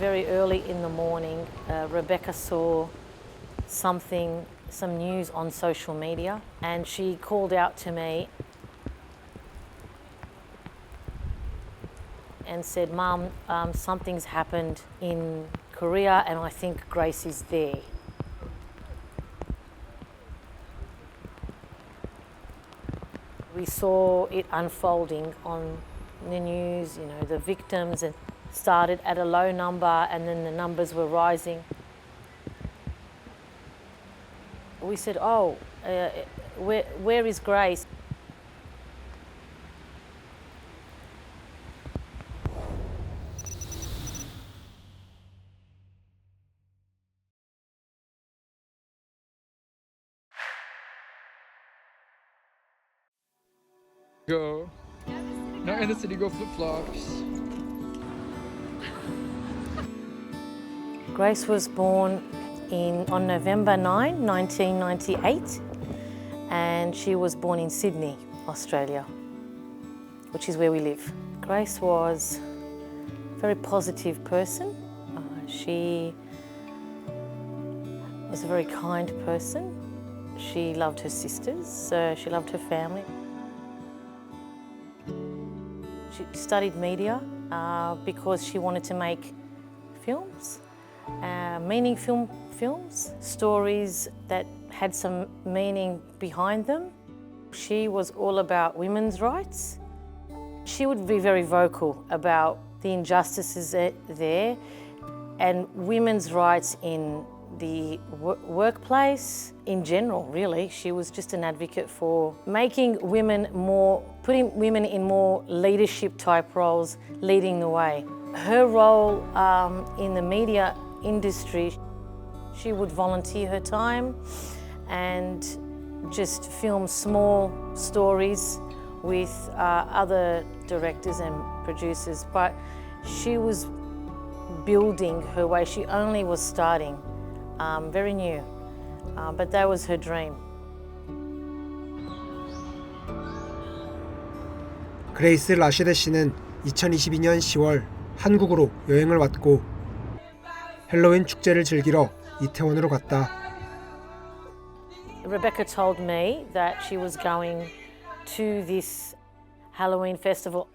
very early in the morning, Rebecca saw some news on social media, and she called out to me and said, "Mum, something's happened in Korea and I think Grace is there." We saw it unfolding on the news, the victims, and started at a low number and then the numbers were rising. We said, where is Grace? Go. Not in the city, go flip-flops. Grace was born on November 9, 1998, and she was born in Sydney, Australia, which is where we live. Grace was a very positive person. She was a very kind person. She loved her sisters, she loved her family. She studied media because she wanted to make films, meaningful films, stories that had some meaning behind them. She was all about women's rights. She would be very vocal about the injustices there and women's rights in the workplace in general, really. She was just an advocate for putting women in more leadership type roles, leading the way. Her role in the media industry, she would volunteer her time and just film small stories with other directors and producers, but she was building her way. She only was starting. Very new, but that was her dream. 그레이스 라시드 씨는 2022년 10월 한국으로 여행을 왔고 헬로윈 축제를 즐기러 이태원으로 갔다. Rebecca told me that she was going to this Halloween festival.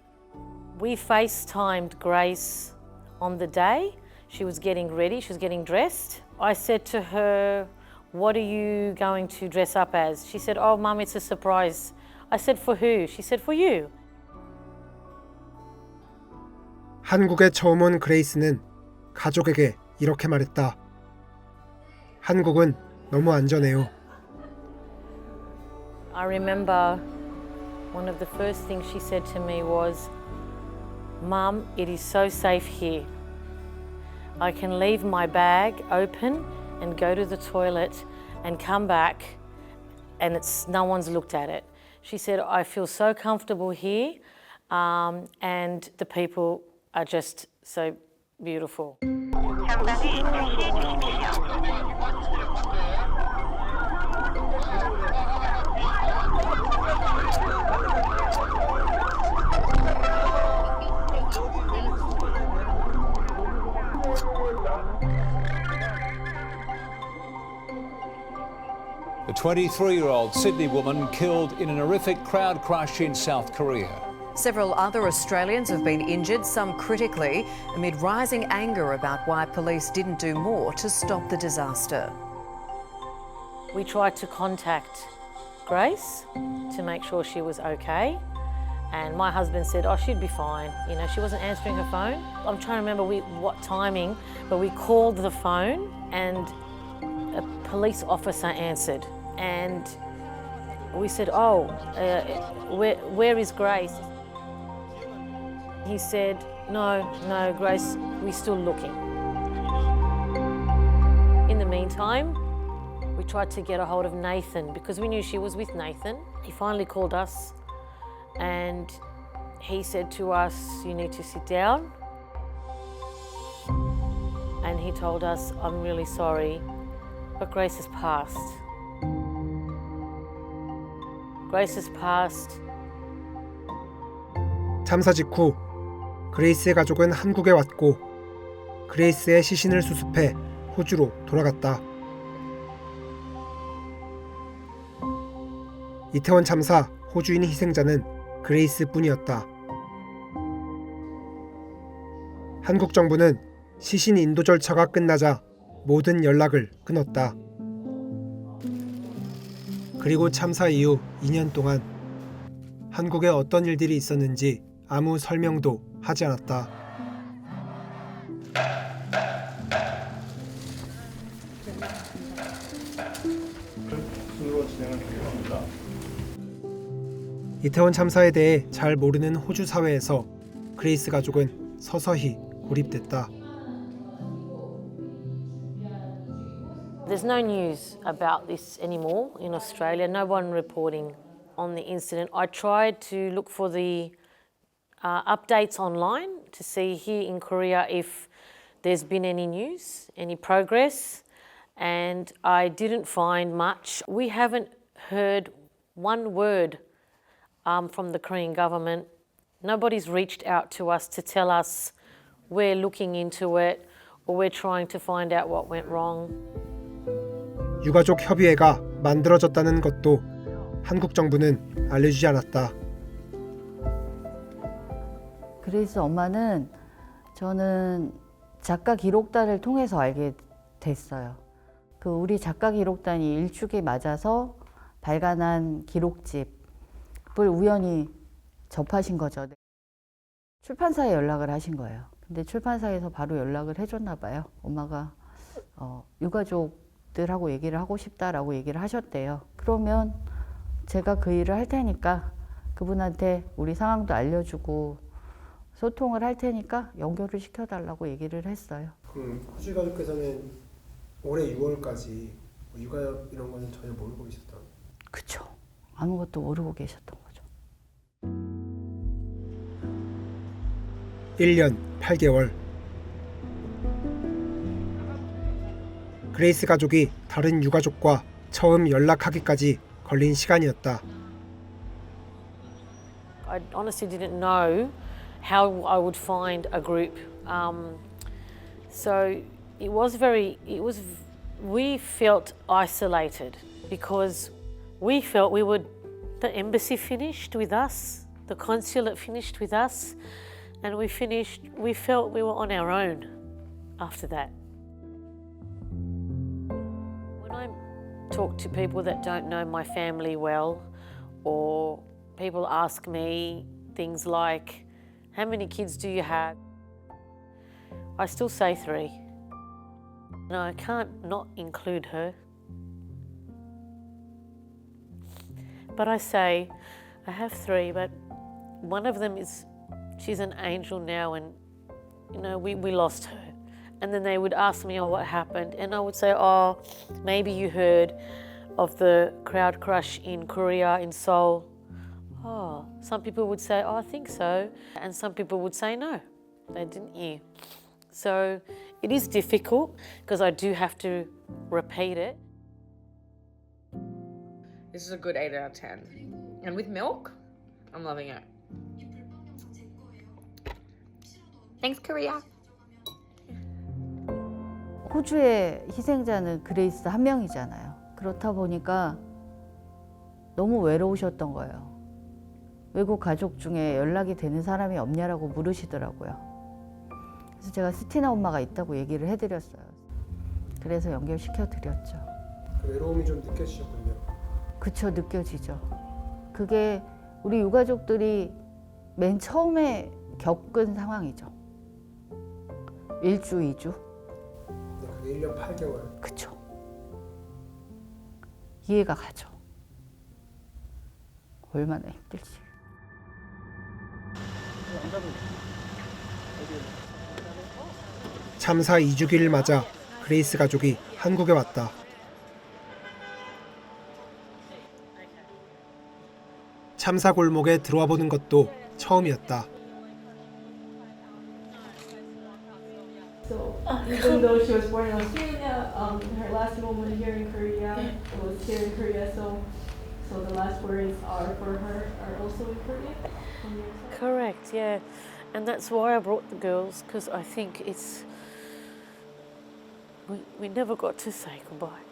We FaceTimed Grace on the day. She was getting ready, she was getting dressed. I said to her, "What are you going to dress up as?" She said, "Oh, Mum, it's a surprise." I said, "For who?" She said, "For you." 한국에 처음 온 그레이스는 가족에게 이렇게 말했다. 한국은 너무 안전해요. I remember one of the first things she said to me was, "Mum, it is so safe here. I can leave my bag open and go to the toilet and come back and no one's looked at it." She said, "I feel so comfortable here and the people are just so beautiful." The 23-year-old Sydney woman killed in an horrific crowd crush in South Korea. Several other Australians have been injured, some critically, amid rising anger about why police didn't do more to stop the disaster. We tried to contact Grace to make sure she was okay. And my husband said, "Oh, she'd be fine." She wasn't answering her phone. I'm trying to remember what timing, but we called the phone and a police officer answered. And we said, where is Grace? He said, no, Grace, we're still looking. In the meantime, we tried to get a hold of Nathan because we knew she was with Nathan. He finally called us and he said to us, "You need to sit down." And he told us, "I'm really sorry, but Grace has passed." Grace has passed. 참사 직후 그레이스의 가족은 한국에 왔고 그레이스의 시신을 수습해 호주로 돌아갔다. 이태원 참사 호주인 희생자는 그레이스뿐이었다. 한국 정부는 시신 인도 절차가 끝나자 모든 연락을 끊었다. 그리고 참사 이후 2년 동안 한국에 어떤 일들이 있었는지 아무 설명도 하지 않았다. 이태원 참사에 대해 잘 모르는 호주 사회에서 그레이스 가족은 서서히 고립됐다. There's no news about this anymore in Australia. No one reporting on the incident. I tried to look for the updates online to see here in Korea if there's been any news, any progress, and I didn't find much. We haven't heard one word from the Korean government. Nobody's reached out to us to tell us we're looking into it or we're trying to find out what went wrong. 유가족 협의회가 만들어졌다는 것도 한국 정부는 알려주지 않았다. 그래서 엄마는 저는 작가 기록단을 통해서 알게 됐어요. 그 우리 작가 기록단이 일축에 맞아서 발간한 기록집을 우연히 접하신 거죠. 출판사에 연락을 하신 거예요. 근데 출판사에서 바로 연락을 해줬나 봐요. 엄마가 유가족들하고 얘기를 하고 싶다라고 얘기를 하셨대요. 그러면 제가 그 일을 할 테니까 그분한테 우리 상황도 알려주고 소통을 할 테니까 연결을 시켜달라고 얘기를 했어요. 그럼 호주 가족께서는 올해 6월까지 육아 이런 거는 전혀 모르고 계셨다. 그쵸. 아무것도 모르고 계셨던 거죠. 1년 8개월. 그레이스 가족이 다른 유가족과 처음 연락하기까지 걸린 시간이었다. I honestly didn't know how I would find a group. So we felt isolated because we felt the embassy finished with us, the consulate finished with us, and we felt we were on our own after that. When I talk to people that don't know my family well, or people ask me things like, how many kids do you have? I still say 3. No, I can't not include her. But I say, I have 3, but one of them she's an angel now, and we lost her. And then they would ask me, what happened? And I would say, maybe you heard of the crowd crush in Korea, in Seoul. Some people would say, I think so. And some people would say, no, they didn't hear. So it is difficult because I do have to repeat it. This is a good 8 out of 10. And with milk, I'm loving it. Thanks, Korea. 호주의 희생자는 그레이스 한 명이잖아요. 그렇다 보니까 너무 외로우셨던 거예요. 외국 가족 중에 연락이 되는 사람이 없냐라고 물으시더라고요. 그래서 제가 스티나 엄마가 있다고 얘기를 해드렸어요. 그래서 연결시켜드렸죠. 그 외로움이 좀 느껴지셨군요. 그쵸, 느껴지죠. 그게 우리 유가족들이 맨 처음에 겪은 상황이죠. 1주, 2주. 그게 1년 8개월. 그쵸. 이해가 가죠. 얼마나 힘들지. 참사 2주기를 맞아 그레이스 가족이 한국에 왔다. 참사 골목에 들어와 보는 것도 처음이었다. So even though she was born in Australia, her last moment here in Korea was here in Korea. So the last words are for her are also in Korea. Correct, yeah. And that's why I brought the girls, because I think it's We never got to say goodbye.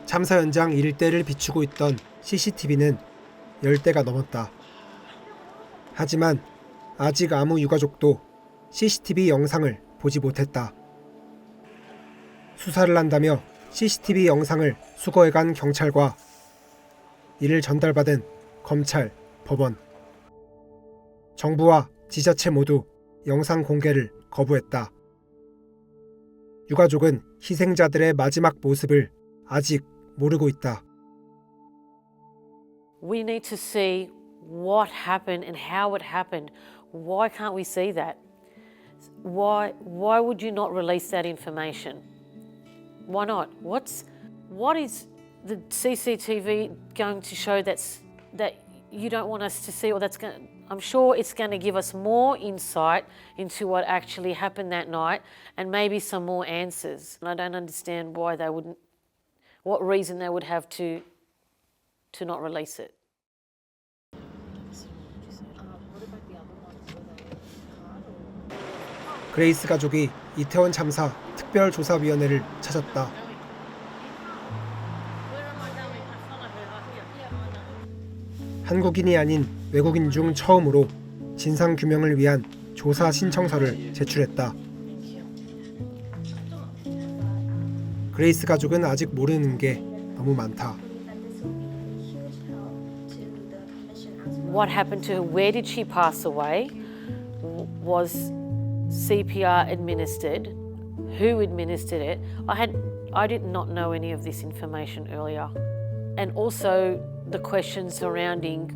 참사 현장 일대를 비추고 있던 CCTV는 10대가 넘었다. 하지만 아직 아무 유가족도 CCTV 영상을 보지 못했다. 수사를 한다며 CCTV 영상을 수거해간 경찰과 이를 전달받은 검찰, 법원. 정부와 지자체 모두 영상 공개를 거부했다. 유가족은 희생자들의 마지막 모습을 아직 모르고 있다. We need to see what happened and how it happened. Why can't we see that? Why would you not release that information? Why not? What is the CCTV going to show that you don't want us to see, or I'm sure it's going to give us more insight into what actually happened that night and maybe some more answers. And I don't understand why they wouldn't, what reason they would have to not release it. 그레이스 가족이 이태원 참사 특별조사위원회를 찾았다. 한국인이 아닌 외국인 중 처음으로 진상규명을 위한 조사 신청서를 제출했다. 그레이스 가족은 아직 모르는 게 너무 많다. What happened to her? Where did she pass away? Was CPR administered? Who administered it? I did not know any of this information earlier. And also the questions surrounding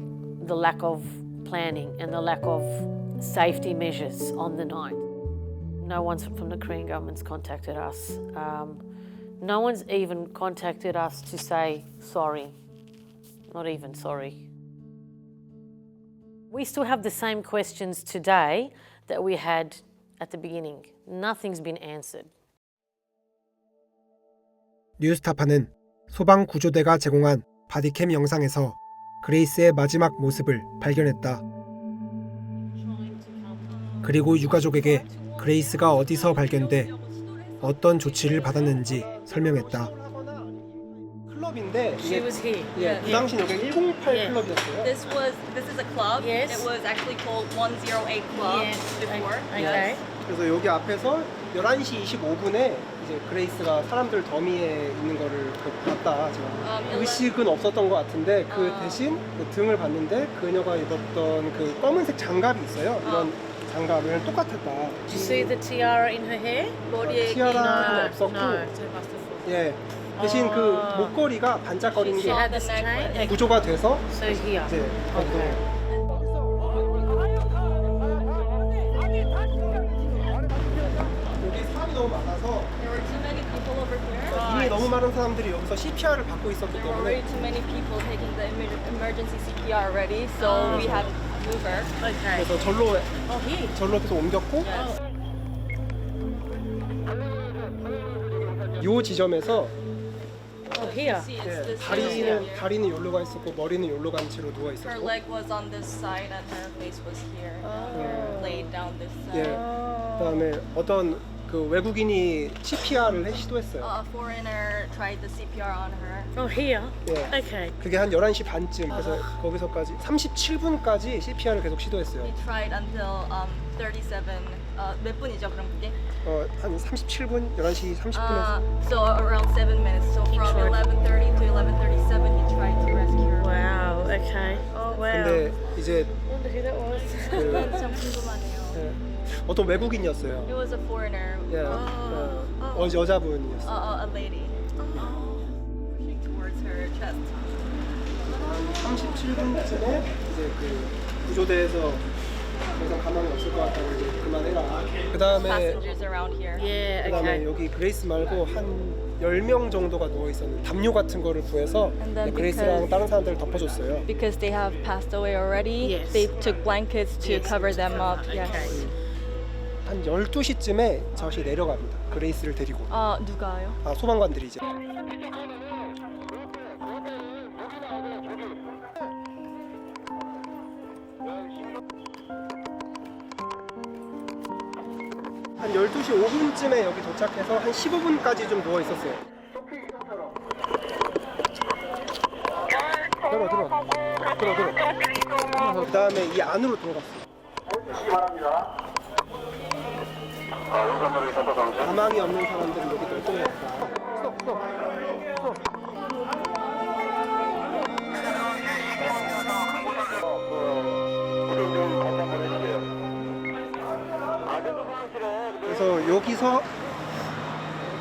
the lack of planning and the lack of safety measures on the night. No one from the Korean government's contacted us. No one's even contacted us to say sorry. Not even sorry. We still have the same questions today that we had at the beginning. Nothing's been answered. 뉴스타파는 소방구조대가 제공한 바디캠 영상에서 그레이스의 마지막 모습을 발견했다. 그리고 유가족에게 그레이스가 어디서 발견돼 어떤 조치를 받았는지 설명했다. 클럽인데 She was here. 예, 그 당시 여기 108 클럽이었어요. This is a club. Yes. It was actually called 108 Club before. Okay. 그래서 여기 앞에서 11시 25분에 이제 그레이스가 사람들 더미에 있는 거를 봤다. 의식은 없었던 것 같은데 그 대신 그 등을 봤는데 그녀가 입었던 그 검은색 장갑이 있어요. 이런 장갑은 똑같았다. Did you see the tiara in her hair? 티아라는 없었고, No. 예, 대신 그 목걸이가 반짝거리는 She 게 had this chain. 구조가 돼서 So here. 이제 Okay. 여기 사람이 너무 많아서 There were too many people over here. 이미 너무 많은 사람들이 여기서 CPR을 받고 있었기 There were 때문에 already too many people taking the emergency CPR already, so we had to move her. Okay. 그래서 절로 Oh, here. 계속 옮겼고 이 지점에서 Oh, here. See, it's this area. 다리는 여기로 가 있었고 머리는 여기로 간 채로 누워 Her 있었고 leg was on this side and her face was here. Laid down this 예, side. 그다음에 어떤 그 외국인이 CPR을 시도했어요. A foreigner tried the CPR on her. Oh, here. 예. Okay. 그게 한 11시 반쯤 그래서 거기서까지 37분까지 CPR을 계속 시도했어요. We tried until 37. 몇 분이죠 그럼 그게? 한 37분, 11시 30분에서 So around 7 minutes. So from 11:30 to 11:37, he tried to rescue her. Wow. Okay. Oh, wow. 근데 이제 Wonder who that was. 그 참 궁금하네요. 예, 어떤 외국인이었어요. It was a foreigner. 예, 여자분이었어요. A lady. Pushing towards her chest. 37분쯤에 이제 그 구조대에서 더 이상 가망이 없을 것 같다고 이제 그만해라. 그 다음에 Passengers around here. Yeah. 그다음에 Okay. 여기 그레이스 말고 한 10명 정도가 누워 있었는데 담요 같은 거를 구해서 And then 그레이스랑 because- 다른 사람들을 덮어줬어요. Because they have passed away already, Yes. they took blankets to cover them up. Yes. Okay. 한 12시쯤에 저시 내려갑니다. 그레이스를 데리고. 누가요? 소방관들이 이제. 한 12시 5분쯤에 여기 도착해서 한 15분까지 좀 누워 있었어요. 들어. 그 다음에 이 안으로 들어갔어요. 가망이 없는 사람들은 여기 널뚱해 있다. 그래서 여기서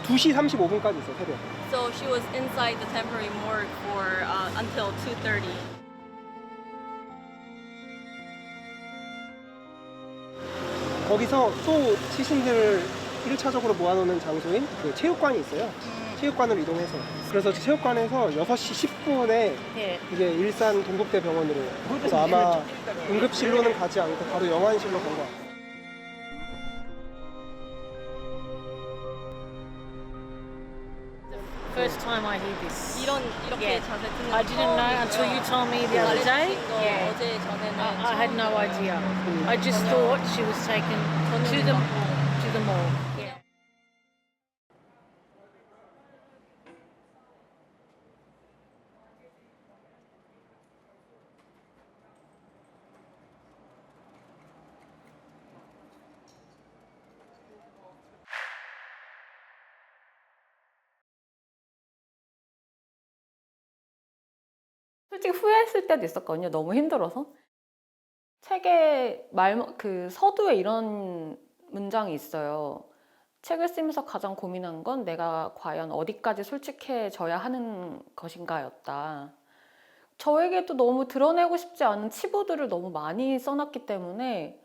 2시 35분까지 있어, 새벽. So she was inside the temporary morgue for until 2:30. 거기서 또 시신들을 1차적으로 모아놓는 장소인 그 체육관이 있어요. 체육관으로 이동해서. 그래서 체육관에서 6시 10분에 이제 일산 동국대 병원으로. 그래서 아마 응급실로는 가지 않고 바로 영안실로 간 것 같아요. First time I hear this. 이렇게 자세 듣는 I didn't know until you told me the other day. Yeah. 어제 전에는 I had no idea. I just thought she was taken to the morgue. 솔직히 후회했을 때도 있었거든요. 너무 힘들어서. 책에 그 서두에 이런 문장이 있어요. 책을 쓰면서 가장 고민한 건 내가 과연 어디까지 솔직해져야 하는 것인가였다. 저에게도 너무 드러내고 싶지 않은 치부들을 너무 많이 써놨기 때문에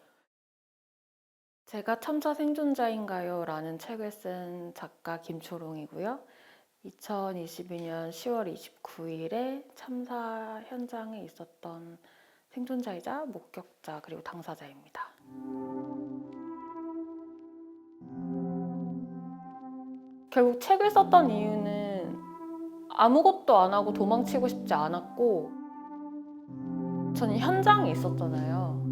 제가 참사 생존자인가요? 라는 책을 쓴 작가 김초롱이고요. 2022년 10월 29일에 참사 현장에 있었던 생존자이자 목격자 그리고 당사자입니다. 결국 책을 썼던 이유는 아무것도 안 하고 도망치고 싶지 않았고 저는 현장에 있었잖아요.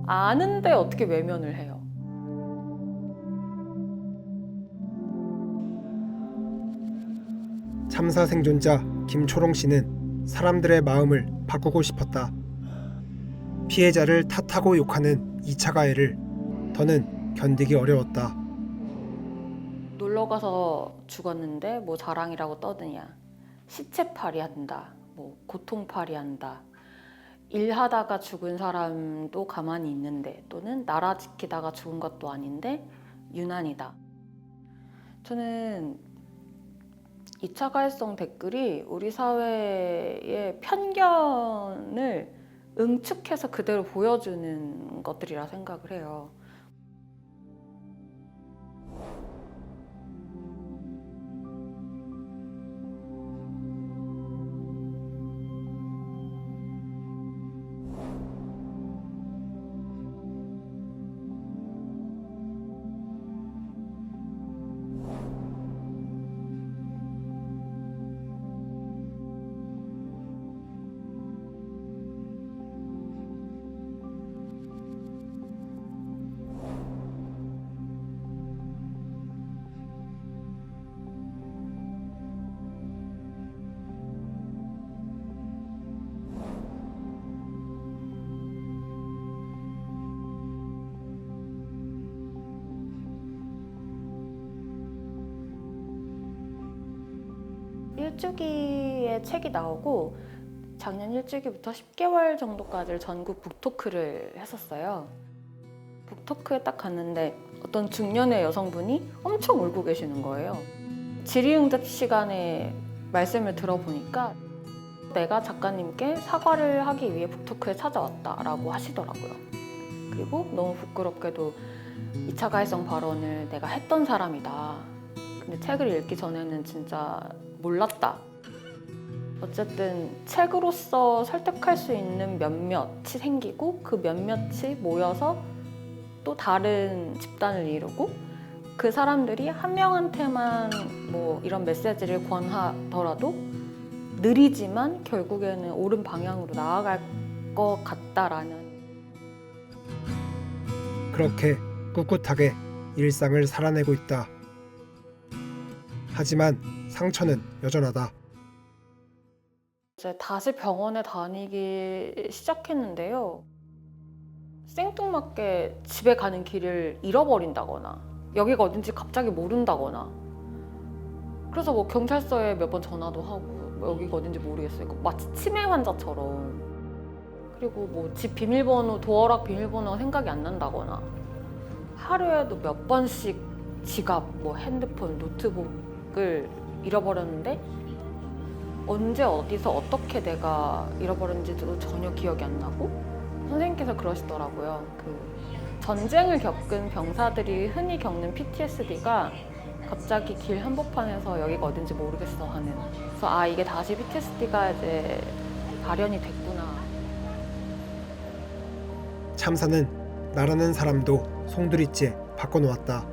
아는데 어떻게 외면을 해요? 참사 생존자 김초롱 씨는 사람들의 마음을 바꾸고 싶었다. 피해자를 탓하고 욕하는 2차 가해를 더는 견디기 어려웠다. 놀러 가서 죽었는데 뭐 자랑이라고 떠드냐. 시체팔이 한다. 뭐 고통팔이 한다. 일하다가 죽은 사람도 가만히 있는데 또는 나라 지키다가 죽은 것도 아닌데 유난이다. 저는 2차 가해성 댓글이 우리 사회의 편견을 응축해서 그대로 보여주는 것들이라 생각을 해요. 일주기에 책이 나오고 작년 일주기부터 10개월 정도까지를 전국 북토크를 했었어요. 북토크에 딱 갔는데 어떤 중년의 여성분이 엄청 울고 계시는 거예요. 질의응답 시간에 말씀을 들어보니까 내가 작가님께 사과를 하기 위해 북토크에 찾아왔다라고 하시더라고요. 그리고 너무 부끄럽게도 2차 가해성 발언을 내가 했던 사람이다. 근데 책을 읽기 전에는 진짜 몰랐다. 어쨌든 책으로서 설득할 수 있는 몇몇이 생기고 그 몇몇이 모여서 또 다른 집단을 이루고 그 사람들이 한 명한테만 뭐 이런 메시지를 권하더라도 느리지만 결국에는 옳은 방향으로 나아갈 것 같다라는. 그렇게 꿋꿋하게 일상을 살아내고 있다. 하지만 상처는 여전하다. 이제 다시 병원에 다니기 시작했는데요. 생뚱맞게 집에 가는 길을 잃어버린다거나 여기가 어딘지 갑자기 모른다거나 그래서 뭐 경찰서에 몇 번 전화도 하고 뭐 여기가 어딘지 모르겠어요. 마치 치매 환자처럼. 그리고 뭐 집 비밀번호, 도어락 비밀번호가 생각이 안 난다거나 하루에도 몇 번씩 지갑, 뭐 핸드폰, 노트북을 잃어버렸는데 언제 어디서 어떻게 내가 잃어버렸는지도 전혀 기억이 안 나고 선생님께서 그러시더라고요. 그 전쟁을 겪은 병사들이 흔히 겪는 PTSD가 갑자기 길 한복판에서 여기가 어딘지 모르겠어 하는. 그래서 아 이게 다시 PTSD가 이제 발현이 됐구나. 참사는 나라는 사람도 송두리째 바꿔놓았다.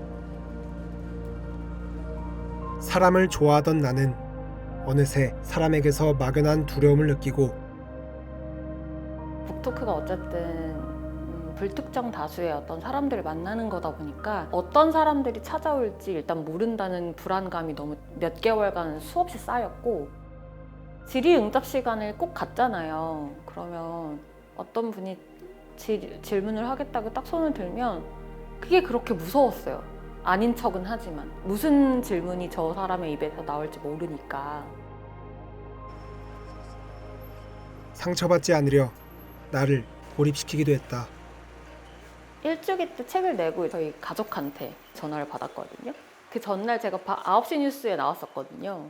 사람을 좋아하던 나는 어느새 사람에게서 막연한 두려움을 느끼고 북토크가 어쨌든 불특정 다수의 어떤 사람들을 만나는 거다 보니까 어떤 사람들이 찾아올지 일단 모른다는 불안감이 너무 몇 개월간 수없이 쌓였고 질의응답 시간을 꼭 갖잖아요. 그러면 어떤 분이 질문을 하겠다고 딱 손을 들면 그게 그렇게 무서웠어요. 아닌 척은 하지만 무슨 질문이 저 사람의 입에서 나올지 모르니까. 상처받지 않으려 나를 고립시키기도 했다. 일주기 때 책을 내고 저희 가족한테 전화를 받았거든요. 그 전날 제가 9시 뉴스에 나왔었거든요.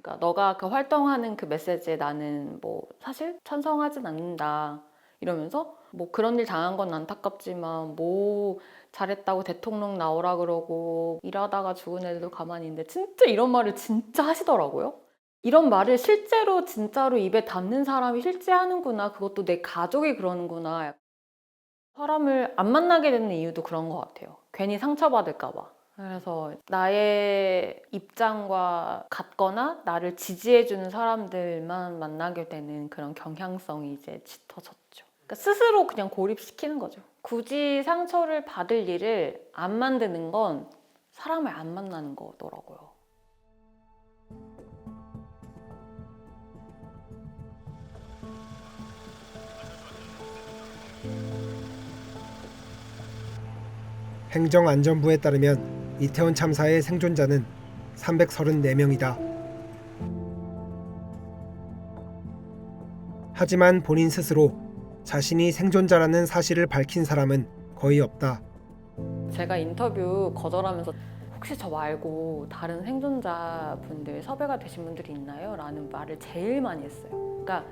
그러니까 너가 그 활동하는 그 메시지에 나는 뭐 사실 찬성하진 않는다 이러면서 뭐 그런 일 당한 건 안타깝지만 뭐 잘했다고 대통령 나오라 그러고 일하다가 죽은 애들도 가만히 있는데 진짜 이런 말을 진짜 하시더라고요. 이런 말을 실제로 진짜로 입에 담는 사람이 실제 하는구나. 그것도 내 가족이 그러는구나. 사람을 안 만나게 되는 이유도 그런 것 같아요. 괜히 상처받을까 봐. 그래서 나의 입장과 같거나 나를 지지해주는 사람들만 만나게 되는 그런 경향성이 이제 짙어졌죠. 그러니까 스스로 그냥 고립시키는 거죠. 굳이 상처를 받을 일을 안 만드는 건 사람을 안 만나는 거더라고요. 행정안전부에 따르면 이태원 참사의 생존자는 334명이다. 하지만 본인 스스로 자신이 생존자라는 사실을 밝힌 사람은 거의 없다. 제가 인터뷰 거절하면서 혹시 저 말고 다른 생존자분들 섭외가 되신 분들이 있나요? 라는 말을 제일 많이 했어요. 그러니까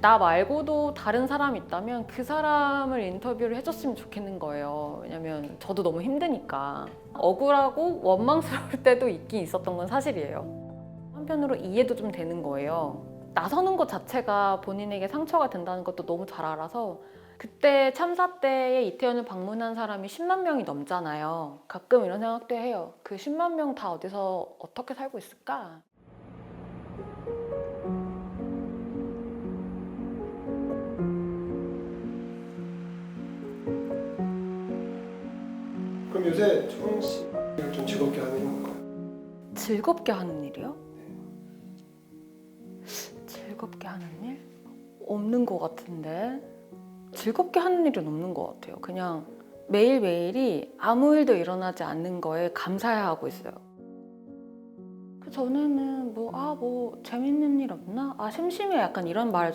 나 말고도 다른 사람이 있다면 그 사람을 인터뷰를 해줬으면 좋겠는 거예요. 왜냐면 저도 너무 힘드니까. 억울하고 원망스러울 때도 있긴 있었던 건 사실이에요. 한편으로 이해도 좀 되는 거예요. 나서는 것 자체가 본인에게 상처가 된다는 것도 너무 잘 알아서 그때 참사 때에 이태원을 방문한 사람이 10만 명이 넘잖아요. 가끔 이런 생각도 해요. 그 10만 명 다 어디서 어떻게 살고 있을까? 그럼 요새 초롱 씨를 좀 즐겁게 하는 건가요? 즐겁게 하는 일이요? 즐겁게 하는 일? 없는 것 같은데. 즐겁게 하는 일은 없는 것 같아요. 그냥 매일매일이 아무 일도 일어나지 않는 거에 감사해하고 있어요. 그 전에는 뭐 재밌는 일 없나? 심심해 약간 이런 말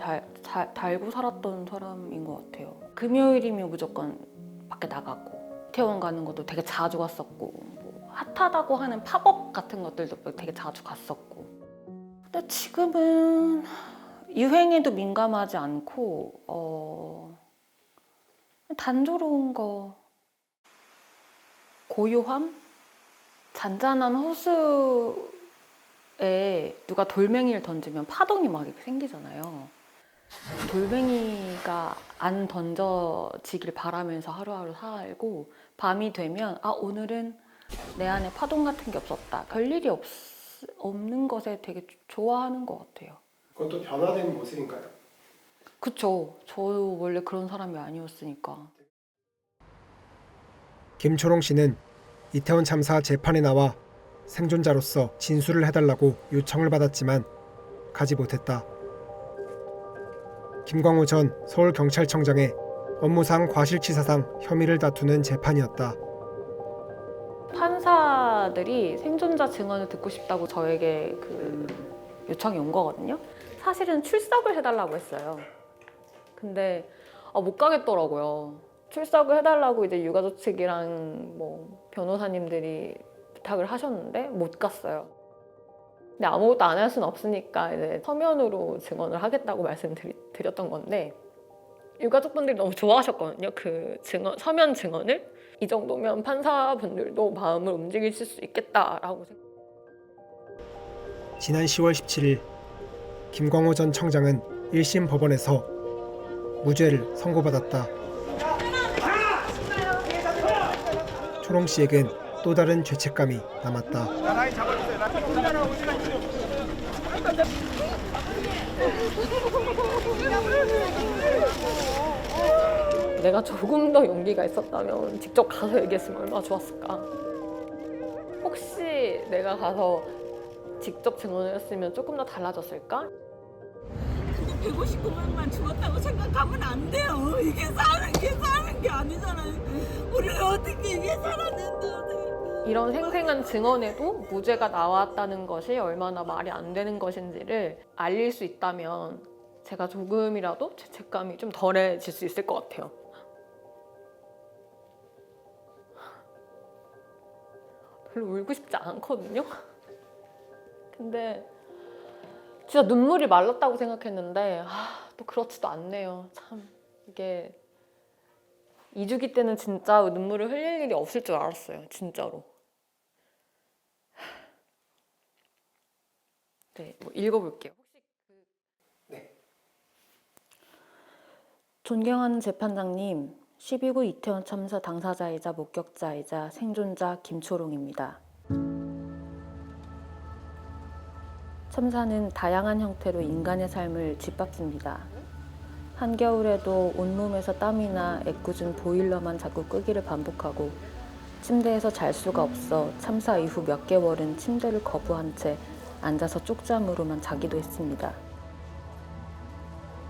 달고 살았던 사람인 것 같아요. 금요일이면 무조건 밖에 나가고 이태원 가는 것도 되게 자주 갔었고 뭐 핫하다고 하는 팝업 같은 것들도 되게 자주 갔었고. 근데 지금은 유행에도 민감하지 않고 단조로운 거, 고요함? 잔잔한 호수에 누가 돌멩이를 던지면 파동이 막 이렇게 생기잖아요. 돌멩이가 안 던져지길 바라면서 하루하루 살고 밤이 되면 오늘은 내 안에 파동 같은 게 없었다. 별일이 없는 것에 되게 좋아하는 것 같아요. 그건 또 변화된 모습인가요? 그쵸. 저 원래 그런 사람이 아니었으니까. 김초롱 씨는 이태원 참사 재판에 나와 생존자로서 진술을 해달라고 요청을 받았지만 가지 못했다. 김광호 전 서울경찰청장의 업무상 과실치사상 혐의를 다투는 재판이었다. 판사들이 생존자 증언을 듣고 싶다고 저에게 그 요청이 온 거거든요. 사실은 출석을 해달라고 했어요. 근데 못 가겠더라고요. 출석을 해달라고 이제 유가족 측이랑 뭐 변호사님들이 부탁을 하셨는데 못 갔어요. 근데 아무것도 안 할 수는 없으니까 이제 서면으로 증언을 하겠다고 말씀드렸던 건데 유가족분들이 너무 좋아하셨거든요. 그 증언, 서면 증언을. 이 정도면 판사분들도 마음을 움직이실 수 있겠다라고 생각합니다. 지난 10월 17일 김광호 전 청장은 1심 법원에서 무죄를 선고받았다. 초롱 씨에겐 또 다른 죄책감이 남았다. 내가 조금 더 용기가 있었다면 직접 가서 얘기했으면 얼마나 좋았을까. 혹시 내가 가서 직접 증언을 했으면 조금 더 달라졌을까? 159명만 죽었다고 생각하면 안 돼요. 이게 사는 게 아니잖아요. 우리가 어떻게 이게 살았는데. 이런 생생한 증언에도 무죄가 나왔다는 것이 얼마나 말이 안 되는 것인지를 알릴 수 있다면 제가 조금이라도 죄책감이 좀 덜해질 수 있을 것 같아요. 별로 울고 싶지 않거든요. 근데 진짜 눈물이 말랐다고 생각했는데 또 그렇지도 않네요. 참 이게 2주기 때는 진짜 눈물을 흘릴 일이 없을 줄 알았어요. 진짜로. 네, 뭐 읽어볼게요. 존경하는 재판장님, 12구 이태원 참사 당사자이자 목격자이자 생존자 김초롱입니다. 참사는 다양한 형태로 인간의 삶을 짓밟습니다. 한겨울에도 온몸에서 땀이나 애꿎은 보일러만 자꾸 끄기를 반복하고 침대에서 잘 수가 없어 참사 이후 몇 개월은 침대를 거부한 채 앉아서 쪽잠으로만 자기도 했습니다.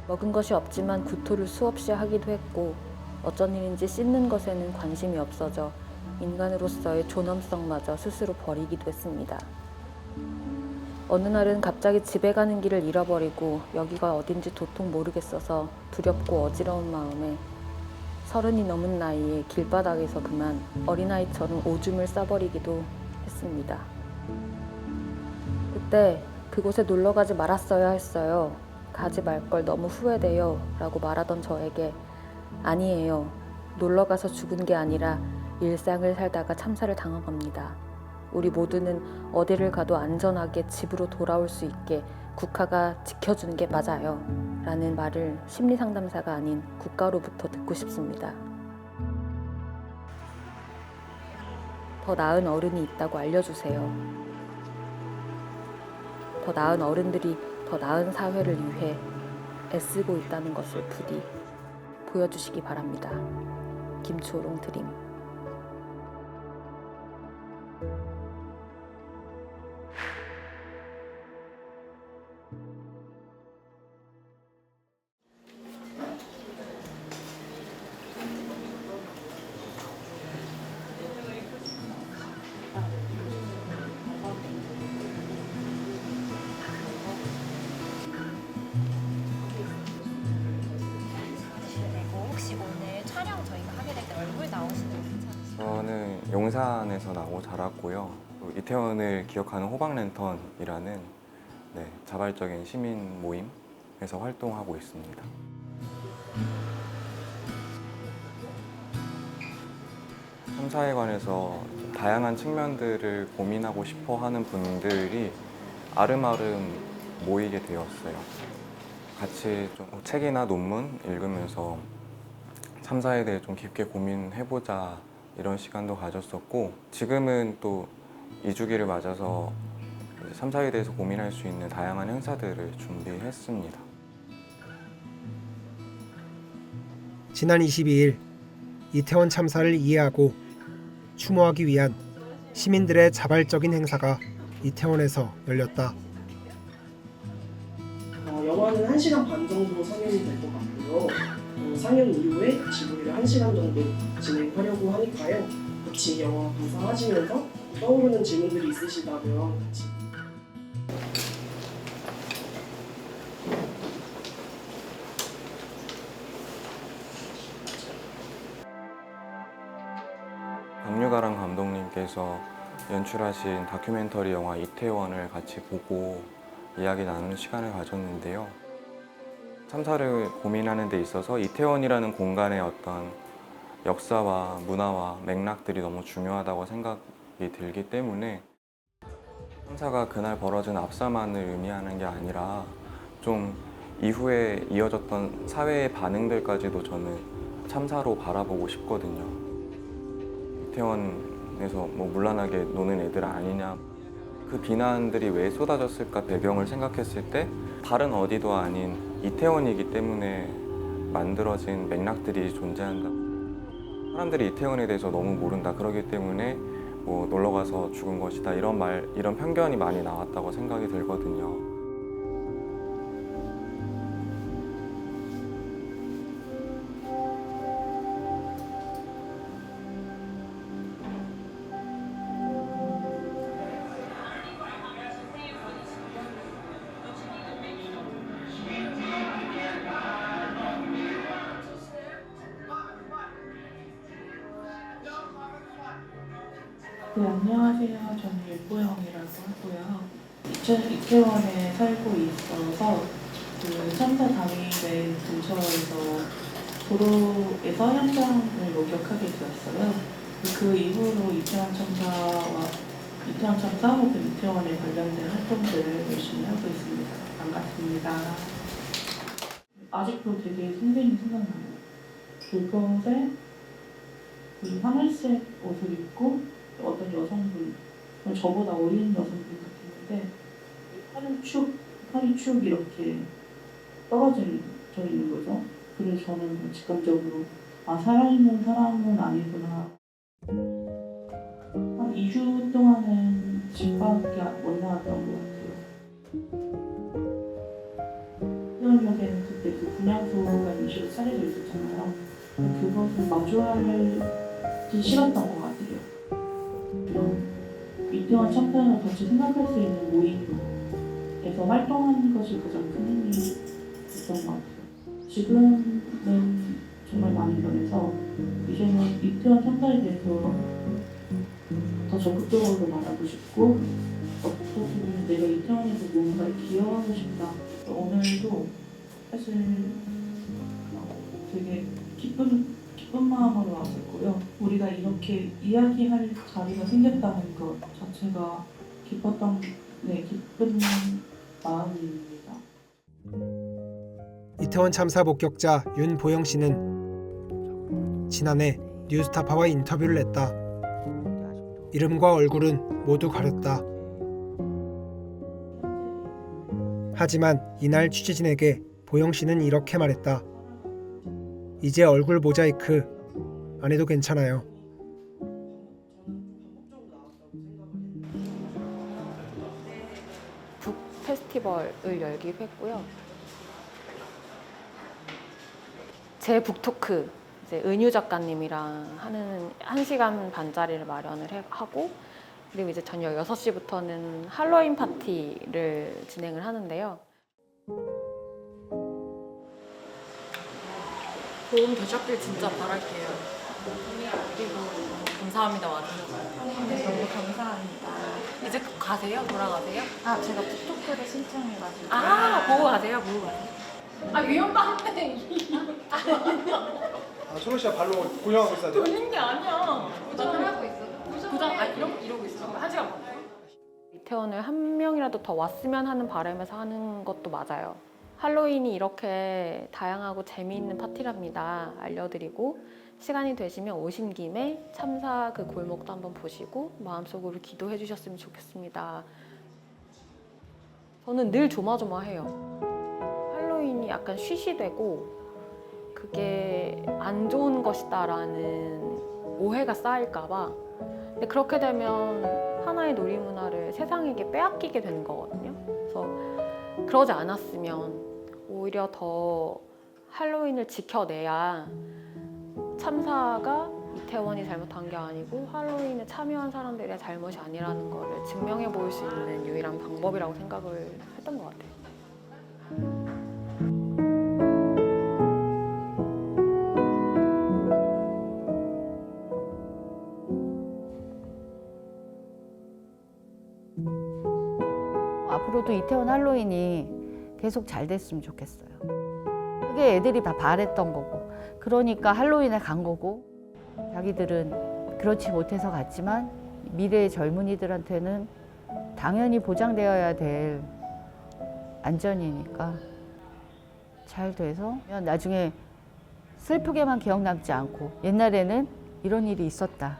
먹은 것이 없지만 구토를 수없이 하기도 했고 어쩐 일인지 씻는 것에는 관심이 없어져 인간으로서의 존엄성마저 스스로 버리기도 했습니다. 어느 날은 갑자기 집에 가는 길을 잃어버리고 여기가 어딘지 도통 모르겠어서 두렵고 어지러운 마음에 30이 넘은 나이에 길바닥에서 그만 어린아이처럼 오줌을 싸버리기도 했습니다. 그때 그곳에 놀러가지 말았어야 했어요. 가지 말 걸 너무 후회돼요 라고 말하던 저에게 아니에요. 놀러가서 죽은 게 아니라 일상을 살다가 참사를 당한 겁니다. 우리 모두는 어디를 가도 안전하게 집으로 돌아올 수 있게 국가가 지켜주는 게 맞아요. 라는 말을 심리상담사가 아닌 국가로부터 듣고 싶습니다. 더 나은 어른이 있다고 알려주세요. 더 나은 어른들이 더 나은 사회를 위해 애쓰고 있다는 것을 부디 보여주시기 바랍니다. 김초롱 드림. 저는 용산에서 나고 자랐고요. 이태원을 기억하는 호박랜턴이라는 자발적인 시민 모임에서 활동하고 있습니다. 참사에 관해서 다양한 측면들을 고민하고 싶어 하는 분들이 아름아름 모이게 되었어요. 같이 좀 책이나 논문 읽으면서 참사에 대해 좀 깊게 고민해보자 이런 시간도 가졌었고, 지금은 또 2주기를 맞아서 참사에 대해서 고민할 수 있는 다양한 행사들을 준비했습니다. 지난 22일 이태원 참사를 이해하고 추모하기 위한 시민들의 자발적인 행사가 이태원에서 열렸다. 영화는 1시간 반 정도 상영이 될 것 같고요. 상영 이후에 지구를 1시간 정도 진행하려고 하니까요. 같이 영화 감상하시면서 떠오르는 질문들이 있으시다면 같이. 박유가람 감독님께서 연출하신 다큐멘터리 영화 이태원을 같이 보고 이야기 나누는 시간을 가졌는데요. 참사를 고민하는 데 있어서 이태원이라는 공간의 어떤 역사와 문화와 맥락들이 너무 중요하다고 생각이 들기 때문에 참사가 그날 벌어진 압사만을 의미하는 게 아니라 좀 이후에 이어졌던 사회의 반응들까지도 저는 참사로 바라보고 싶거든요. 이태원에서 뭐 문란하게 노는 애들 아니냐, 그 비난들이 왜 쏟아졌을까 배경을 생각했을 때 다른 어디도 아닌 이태원이기 때문에 만들어진 맥락들이 존재한다. 사람들이 이태원에 대해서 너무 모른다. 그러기 때문에 뭐 놀러 가서 죽은 것이다. 이런 편견이 많이 나왔다고 생각이 들거든요. 네, 안녕하세요. 저는 윤보영이라고 하고요. 이태원에 살고 있어서 그 참사 당일에 근처에서 도로에서 현장을 목격하게 되었어요. 그 이후로 이태원 참사 혹은 이태원에 관련된 활동들을 열심히 하고 있습니다. 반갑습니다. 아직도 되게 생생히 생각나요. 그것에 이 하늘색 옷을 입고 어떤 여성분, 저보다 어린 여성분 같았는데 팔이 쭉 이렇게 떨어져 있는 거죠. 그래서 저는 직감적으로 살아있는 사람은 아니구나. 한 2주 동안은 집 밖에 못 나왔던 것 같아요. 이태원역에는 그때 그 분향소가 임시로 차려져 있었잖아요. 그것을 마주하기 싫었던 것 같아요. 이태원 참사를 같이 생각할 수 있는 모임에서 활동하는 것이 가장 큰 힘이었던 것 같아요. 지금은 정말 많이 변해서 이제는 이태원 참사에 대해서 더 적극적으로 말하고 싶고 어떻게든 내가 이태원에서 뭔가 기여하고 싶다. 오늘도 사실 되게 기쁜 마음으로 왔었고요. 우리가 이렇게 이야기할 자리가 생겼다는 것 자체가 기쁜 마음입니다. 이태원 참사 목격자 윤보영 씨는 지난해 뉴스타파와 인터뷰를 했다. 이름과 얼굴은 모두 가렸다. 하지만 이날 취재진에게 보영 씨는 이렇게 말했다. 이제 얼굴 모자이크 안 해도 괜찮아요. 북 페스티벌을 열기로 했고요. 제 북토크 이제 은유 작가님이랑 하는 1시간 반짜리를 마련을 하고 그리고 이제 저녁 6시부터는 할로윈 파티를 진행을 하는데요. 도움 되셨길 진짜 바랄게요. 그리고 감사합니다 와주셔서. 네, 너무 감사합니다. 이제 가세요? 돌아가세요? 제가 북토크를 신청해가지고. 보고 가세요? 보고 가세요? 위험한데. 초롱 씨가 발로 고정하고 있어야 돼요? 돌린 게 아니야. 고정하고 있어. 이러고 있어. 1시간 반. 이태원을 한 명이라도 더 왔으면 하는 바람에서 하는 것도 맞아요. 할로윈이 이렇게 다양하고 재미있는 파티랍니다. 알려드리고 시간이 되시면 오신 김에 참사 그 골목도 한번 보시고 마음속으로 기도해 주셨으면 좋겠습니다. 저는 늘 조마조마해요. 할로윈이 약간 쉬쉬되고 그게 안 좋은 것이다라는 오해가 쌓일까 봐 근데 그렇게 되면 하나의 놀이문화를 세상에게 빼앗기게 되는 거거든요. 그래서 그러지 않았으면 오히려 더 할로윈을 지켜내야 참사가 이태원이 잘못한 게 아니고 할로윈에 참여한 사람들의 잘못이 아니라는 거를 증명해 보일 수 있는 유일한 방법이라고 생각을 했던 것 같아요. 앞으로도 이태원 할로윈이 계속 잘 됐으면 좋겠어요. 그게 애들이 다 바랬던 거고, 그러니까 할로윈에 간 거고, 자기들은 그렇지 못해서 갔지만 미래의 젊은이들한테는 당연히 보장되어야 될 안전이니까 잘 돼서 나중에 슬프게만 기억 남지 않고 옛날에는 이런 일이 있었다.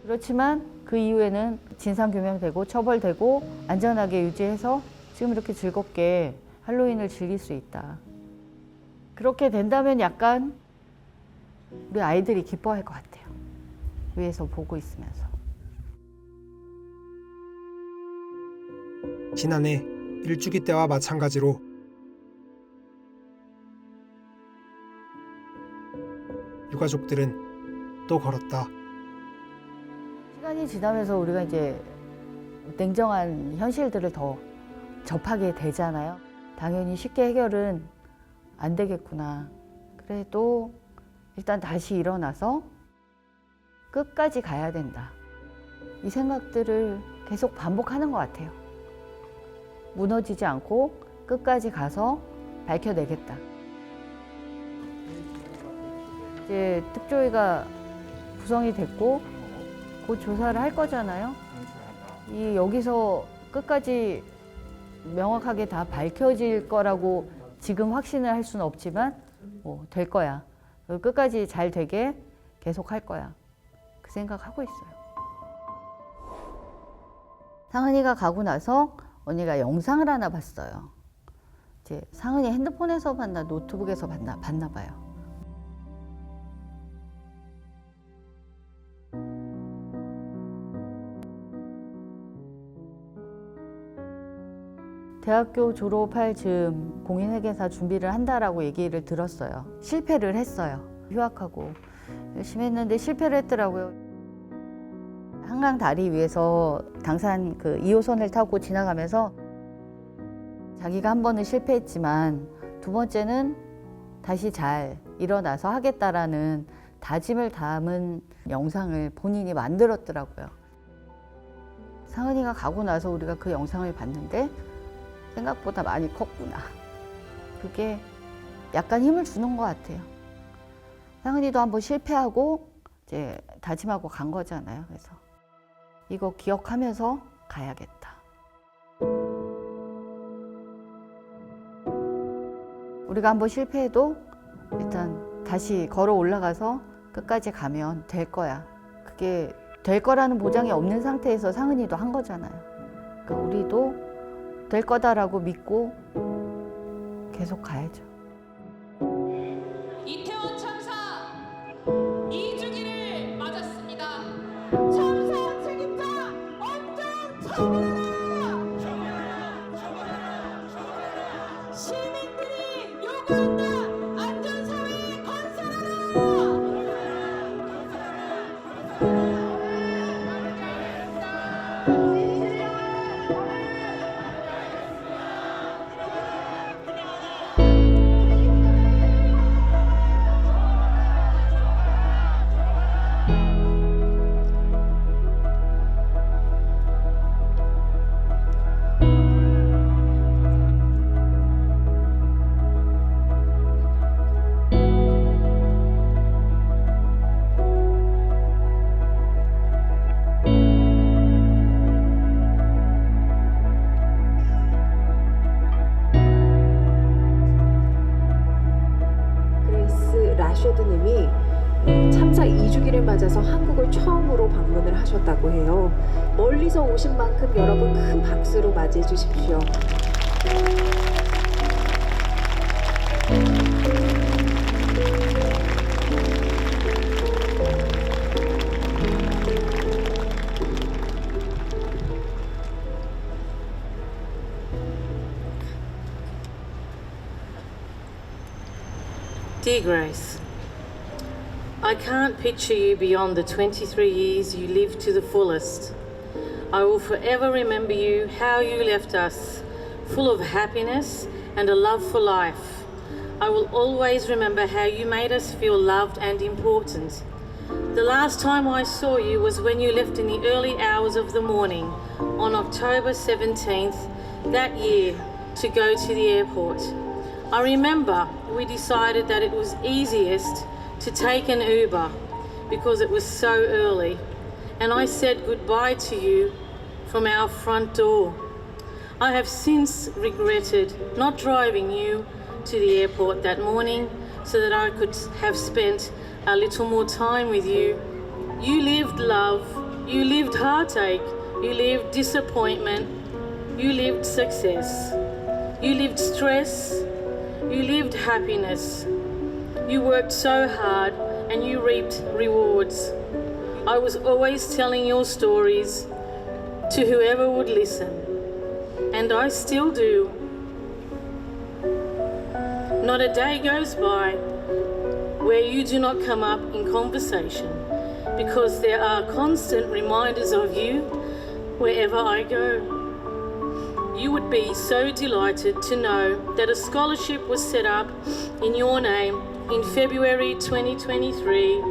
그렇지만 그 이후에는 진상규명되고 처벌되고 안전하게 유지해서 지금 이렇게 즐겁게 할로윈을 즐길 수 있다. 그렇게 된다면 약간 우리 아이들이 기뻐할 것 같아요. 위에서 보고 있으면서. 지난해 일주기 때와 마찬가지로 유가족들은 또 걸었다. 시간이 지나면서 우리가 이제 냉정한 현실들을 더 접하게 되잖아요. 당연히 쉽게 해결은 안 되겠구나. 그래도 일단 다시 일어나서 끝까지 가야 된다. 이 생각들을 계속 반복하는 것 같아요. 무너지지 않고 끝까지 가서 밝혀내겠다. 이제 특조위가 구성이 됐고 곧 조사를 할 거잖아요. 여기서 끝까지 명확하게 다 밝혀질 거라고 지금 확신을 할 수는 없지만 될 거야. 끝까지 잘 되게 계속 할 거야. 그 생각하고 있어요. 상은이가 가고 나서 언니가 영상을 하나 봤어요. 이제 상은이 핸드폰에서 봤나 노트북에서 봤나 봐요. 대학교 졸업할 즈음 공인회계사 준비를 한다라고 얘기를 들었어요. 실패를 했어요. 휴학하고 열심히 했는데 실패를 했더라고요. 한강 다리 위에서 당산 그 2호선을 타고 지나가면서 자기가 한 번은 실패했지만 두 번째는 다시 잘 일어나서 하겠다라는 다짐을 담은 영상을 본인이 만들었더라고요. 상은이가 가고 나서 우리가 그 영상을 봤는데 생각보다 많이 컸구나. 그게 약간 힘을 주는 것 같아요. 상은이도 한번 실패하고 이제 다짐하고 간 거잖아요. 그래서 이거 기억하면서 가야겠다. 우리가 한번 실패해도 일단 다시 걸어 올라가서 끝까지 가면 될 거야. 그게 될 거라는 보장이 없는 상태에서 상은이도 한 거잖아요. 그러니까 우리도 될 거다라고 믿고 계속 가야죠. 이태원 참사 2주기를 맞았습니다. 참사 책임자 엄정 처벌하라! 시민들이 요구한다! 안전사회 건설하라! 라셔드님이 참사 2주기를 맞아서 한국을 처음으로 방문을 하셨다고 해요. 멀리서 오신 만큼 여러분 큰 박수로 맞이해 주십시오. Dear Grace, I can't picture you beyond the 23 years you lived to the fullest. I will forever remember you, how you left us, full of happiness and a love for life. I will always remember how you made us feel loved and important. The last time I saw you was when you left in the early hours of the morning on October 17th that year to go to the airport. I remember we decided that it was easiest to take an Uber because it was so early, and I said goodbye to you from our front door. I have since regretted not driving you to the airport that morning so that I could have spent a little more time with you. You lived love, you lived heartache, you lived disappointment, you lived success, you lived stress, you lived happiness. You worked so hard and you reaped rewards. I was always telling your stories to whoever would listen, and I still do. Not a day goes by where you do not come up in conversation, because there are constant reminders of you wherever I go. You would be so delighted to know that a scholarship was set up in your name in February 2023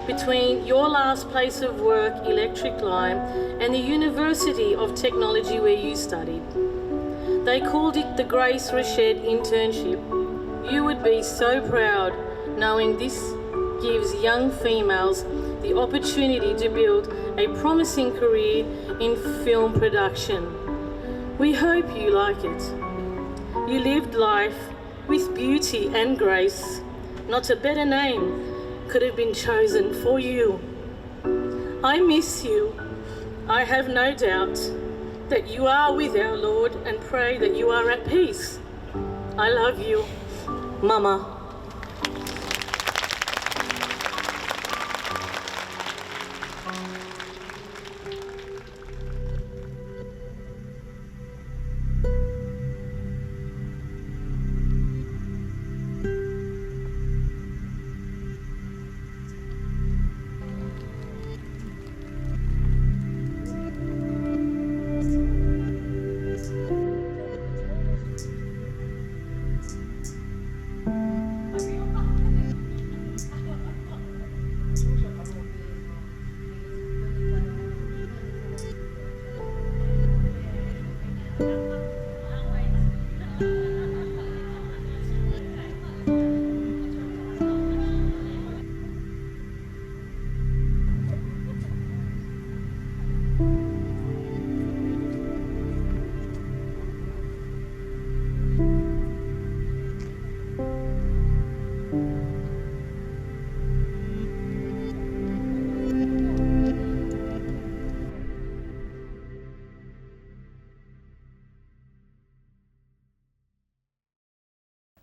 between your last place of work, Electric Line, and the University of Technology where you studied. They called it the Grace Rached Internship. You would be so proud knowing this gives young females the opportunity to build a promising career in film production. We hope you like it. You lived life with beauty and grace. Not a better name could have been chosen for you. I miss you. I have no doubt that you are with our Lord and pray that you are at peace. I love you, Mama.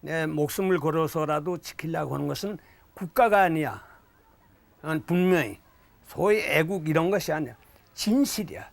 내 목숨을 걸어서라도 지키려고 하는 것은 국가가 아니야. 분명히 소위 애국 이런 것이 아니야. 진실이야.